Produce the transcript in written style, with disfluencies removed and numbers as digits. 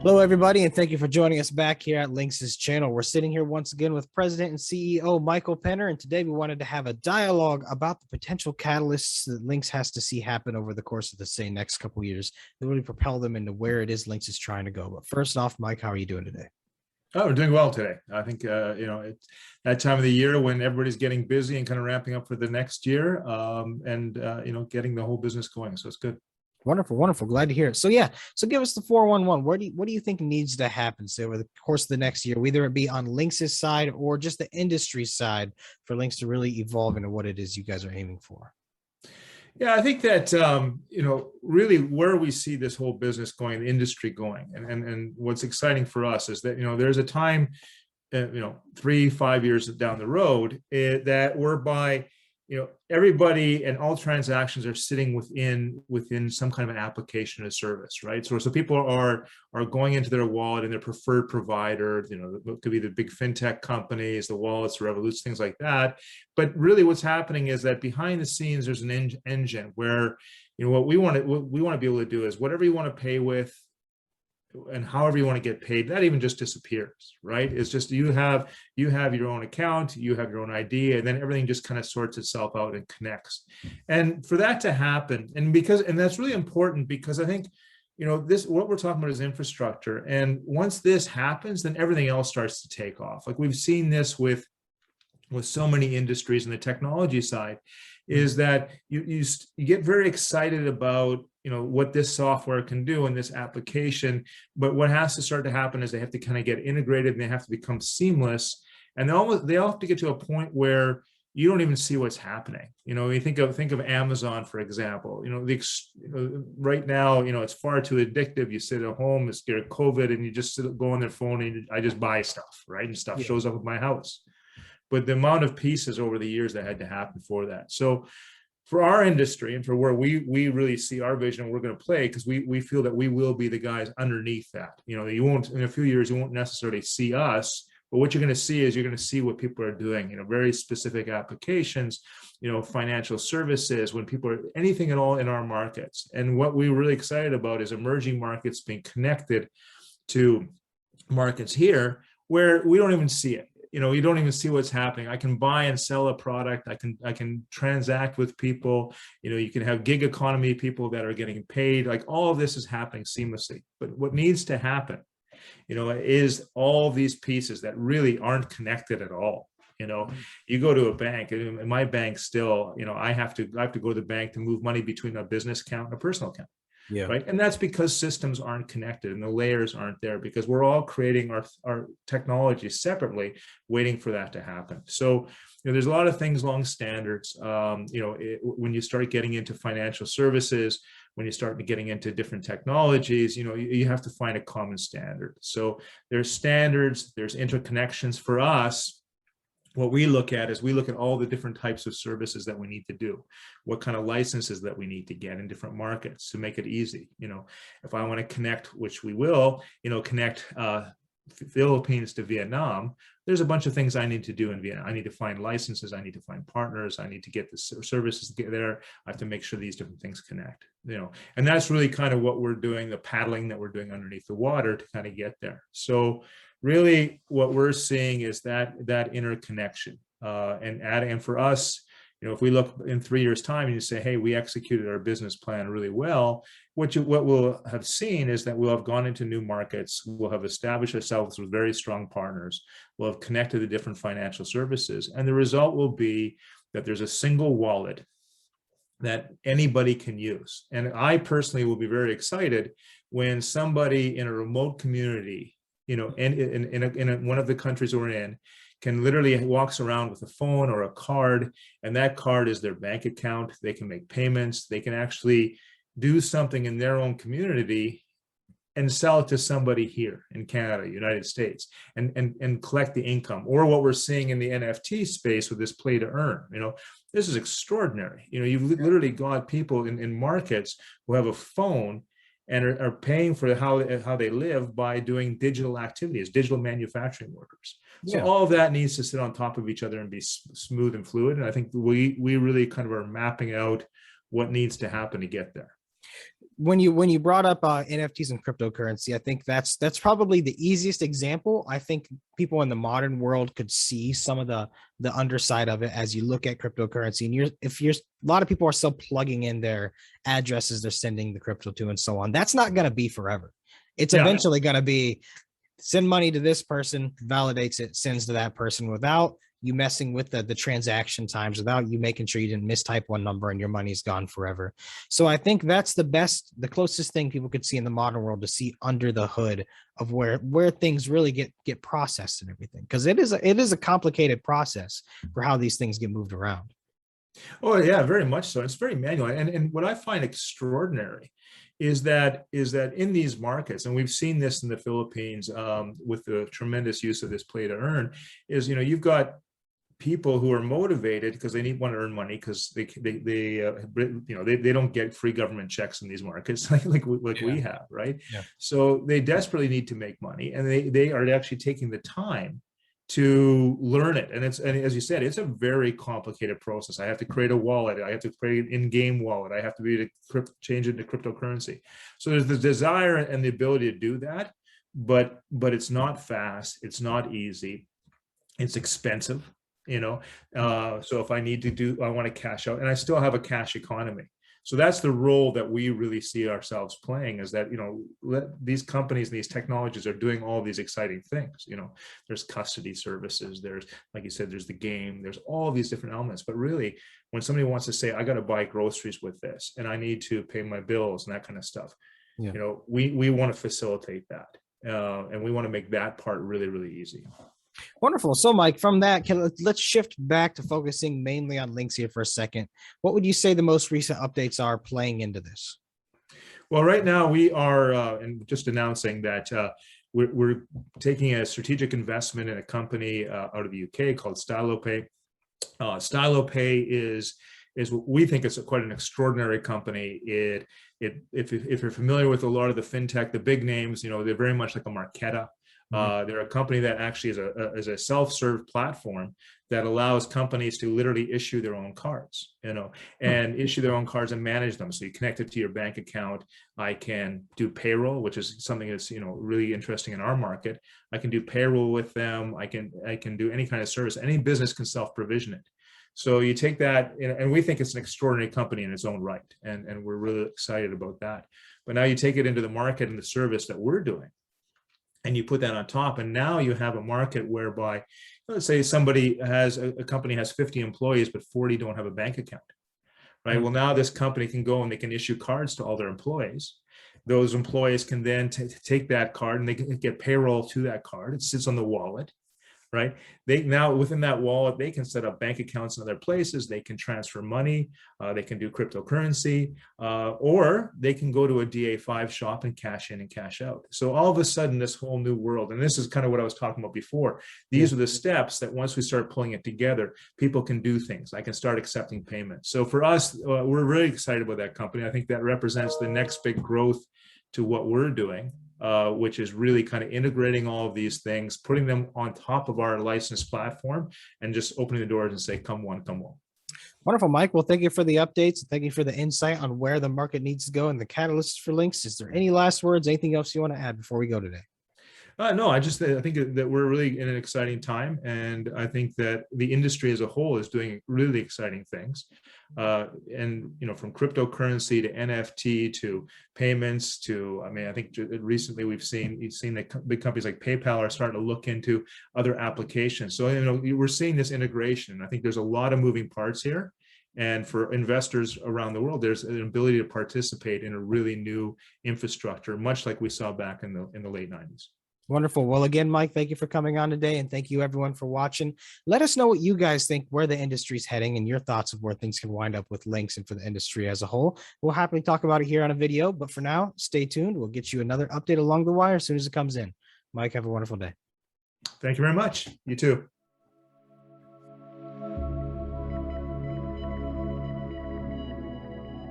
Hello, everybody, and thank you for joining us back here at Lynx's channel. We're sitting here once again with President and CEO Michael Penner, and today we wanted to have a dialogue about the potential catalysts that Lynx has to see happen over the course of the next couple of years that really propel them into where it is Lynx is trying to go. But first off, Mike, how are you doing today? Oh, we're doing well today. I think, it's that time of the year when everybody's getting busy and kind of ramping up for the next year, getting the whole business going. So it's good. Wonderful, wonderful. Glad to hear it. So give us the 411. What do you think needs to happen, say, over the course of the next year, whether it be on Lynx's side or just the industry side, for Lynx to really evolve into what it is you guys are aiming for? Yeah, I think that, really where we see this whole business going, the industry going, and what's exciting for us is that, there's a time, 3-5 years down the road that whereby, everybody and all transactions are sitting within some kind of an application or service, right? So people are going into their wallet and their preferred provider, it could be the big fintech companies, the wallets, Revoluts, things like that. But really what's happening is that behind the scenes, there's an engine where, what we want to be able to do is whatever you want to pay with, and however you want to get paid, that even just disappears, right? It's just you have your own account, you have your own ID, and then everything just kind of sorts itself out and connects. And for that to happen, and that's really important, because I think, this, what we're talking about is infrastructure, and once this happens, then everything else starts to take off. Like we've seen this with so many industries in the technology side, is that you get very excited about what this software can do in this application, but what has to start to happen is they have to kind of get integrated and they have to become seamless, and they all have to get to a point where you don't even see what's happening. You think of Amazon, for example. Right now, it's far too addictive. You sit at home, it's scared of COVID, and you just go on their phone and I just buy stuff, right? And stuff shows up at my house. But the amount of pieces over the years that had to happen for that. So for our industry and for where we really see our vision and we're going to play, because we feel that we will be the guys underneath that. You won't, in a few years, you won't necessarily see us, but what you're going to see is you're going to see what people are doing, very specific applications, financial services, when people are anything at all in our markets. And what we're really excited about is emerging markets being connected to markets here where we don't even see it. You don't even see what's happening. I can buy and sell a product. I can transact with people. You can have gig economy people that are getting paid. Like all of this is happening seamlessly. But what needs to happen, is all these pieces that really aren't connected at all. You go to a bank, and in my bank still, I have to go to the bank to move money between a business account and a personal account. Yeah. Right. And that's because systems aren't connected and the layers aren't there, because we're all creating our technology separately, waiting for that to happen. So, there's a lot of things along standards. When you start getting into financial services, when you start getting into different technologies, you have to find a common standard. So there's standards, there's interconnections. For us, what we look at is we look at all the different types of services that we need to do, what kind of licenses that we need to get in different markets to make it easy. If I want to connect, which we will, connect Philippines to Vietnam, there's a bunch of things I need to do in Vietnam. I need to find licenses, I need to find partners, I need to get the services to get there. I have to make sure these different things connect, and that's really kind of what we're doing, the paddling that we're doing underneath the water to kind of get there. So really what we're seeing is that interconnection, and for us, if we look in 3 years' time and you say, hey, we executed our business plan really well, what we'll have seen is that we'll have gone into new markets, we'll have established ourselves with very strong partners, we'll have connected the different financial services, and the result will be that there's a single wallet that anybody can use. And I personally will be very excited when somebody in a remote community, in one of the countries we're in, can literally walks around with a phone or a card, and that card is their bank account. They can make payments. They can actually do something in their own community and sell it to somebody here in Canada, United States, and collect the income. Or what we're seeing in the NFT space with this play to earn. This is extraordinary. You've literally got people in markets who have a phone and are paying for how they live by doing digital activities, digital manufacturing workers. So all of that needs to sit on top of each other and be smooth and fluid. And I think we really kind of are mapping out what needs to happen to get there. When you brought up NFTs and cryptocurrency, I think that's probably the easiest example. I think people in the modern world could see some of the underside of it as you look at cryptocurrency. And a lot of people are still plugging in their addresses they're sending the crypto to and so on. That's not going to be forever. It's eventually going to be send money to this person, validates it, sends to that person without you messing with the transaction times, without you making sure you didn't mistype one number and your money's gone forever. So I think that's the closest thing people could see in the modern world to see under the hood of where things really get processed and everything. Because it is a complicated process for how these things get moved around. Oh yeah, very much so. It's very manual. And what I find extraordinary is that in these markets, and we've seen this in the Philippines with the tremendous use of this play to earn, is you've got people who are motivated because they want to earn money because they don't get free government checks in these markets like we have, right? Yeah. So they desperately need to make money, and they are actually taking the time to learn it. And as you said, it's a very complicated process. I have to create a wallet. I have to create an in-game wallet. I have to be able to change it into cryptocurrency. So there's the desire and the ability to do that, but it's not fast. It's not easy. It's expensive. So if I want to cash out, and I still have a cash economy. So that's the role that we really see ourselves playing, is that, these companies and these technologies are doing all these exciting things. There's custody services, there's, like you said, there's the game, there's all these different elements. But really, when somebody wants to say, I got to buy groceries with this, and I need to pay my bills and that kind of stuff, we want to facilitate that. And we want to make that part really, really easy. Wonderful. So, Mike, from that, let's shift back to focusing mainly on Lynx here for a second. What would you say the most recent updates are playing into this? Well, right now we are and just announcing that we're taking a strategic investment in a company out of the UK called StyloPay. StyloPay is what we think is quite an extraordinary company. If you're familiar with a lot of the fintech, the big names, they're very much like a Marqeta. They're a company that actually is a self-serve platform that allows companies to literally issue their own cards, and issue their own cards and manage them. So you connect it to your bank account. I can do payroll, which is something that's really interesting in our market. I can do payroll with them. I can do any kind of service. Any business can self-provision it. So you take that, and we think it's an extraordinary company in its own right, and we're really excited about that. But now you take it into the market and the service that we're doing, and you put that on top, and now you have a market whereby, let's say a company has 50 employees, but 40 don't have a bank account, right? Well, now this company can go and they can issue cards to all their employees. Those employees can then take that card and they can get payroll to that card. It sits on the wallet, right? Now within that wallet, they can set up bank accounts in other places. They can transfer money. They can do cryptocurrency, or they can go to a DA5 shop and cash in and cash out. So all of a sudden, this whole new world, and this is kind of what I was talking about before. These are the steps that once we start pulling it together, people can do things. I can start accepting payments. So for us, we're really excited about that company. I think that represents the next big growth to what we're doing. Which is really kind of integrating all of these things, putting them on top of our licensed platform, and just opening the doors and say, come one, come one. Wonderful, Mike. Well, thank you for the updates. Thank you for the insight on where the market needs to go and the catalysts for Lynx. Is there any last words, anything else you want to add before we go today? No, I think that we're really in an exciting time, and I think that the industry as a whole is doing really exciting things. And from cryptocurrency to NFT to payments to, I think recently you've seen that big companies like PayPal are starting to look into other applications. So we're seeing this integration. I think there's a lot of moving parts here. And for investors around the world, there's an ability to participate in a really new infrastructure, much like we saw back in the late 90s. Wonderful. Well, again, Mike, thank you for coming on today, and thank you everyone for watching. Let us know what you guys think, where the industry's heading, and your thoughts of where things can wind up with Lynx and for the industry as a whole. We'll happily talk about it here on a video, but for now, stay tuned. We'll get you another update along the wire as soon as it comes in. Mike, have a wonderful day. Thank you very much. You too.